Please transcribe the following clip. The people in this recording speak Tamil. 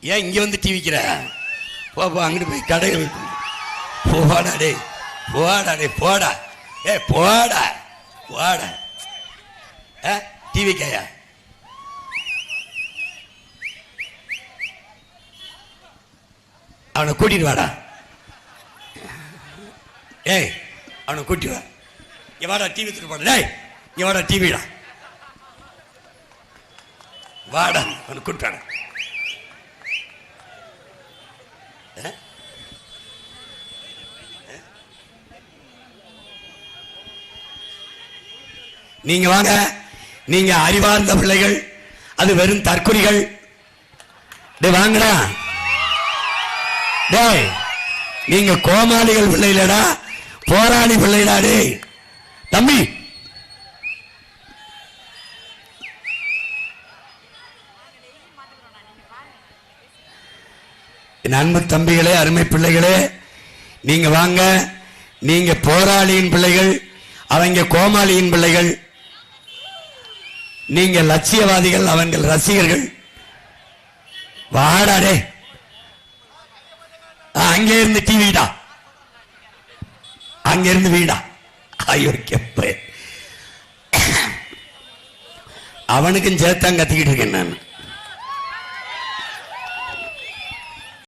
ஏன் இங்க வந்து டிவிக்கிற? போ அங்கிட்டு போய் கடையில் போடா டே, போடா டே, போடா ஏ, போடா போடா. டிவி கையா அவனை கூட்டிட்டு வாடா. ஏய் அவனை கூட்டி வா. இங்க வாடா டிவி எடுத்துட்டு போடா. டேய் இங்க வாடா டிவிடா. வாடா அவனை கூட்டாடா. நீங்க வாங்க. நீங்க அறிவார்ந்த பிள்ளைகள், அது வெறும் தற்குறிகள். வாங்கடா. டேய் நீங்க கோமாளிகள் பிள்ளைகளடா, போராளி பிள்ளைடா. டேய் தம்பி, அன்பு தம்பிகளே, அருமை பிள்ளைகளே, நீங்க வாங்க. நீங்க போராளியின் பிள்ளைகள், அவங்க கோமாளியின் பிள்ளைகள். நீங்க லட்சியவாதிகள், அவங்க ரசிகர்கள். வாடாடே. அங்கே இருந்து டிவிடா, அங்க இருந்து வீடா. ஐயோ கெப்ப, அவனுக்கும் சேர்த்தான் கத்திக்கிட்டு இருக்கேன் நான்.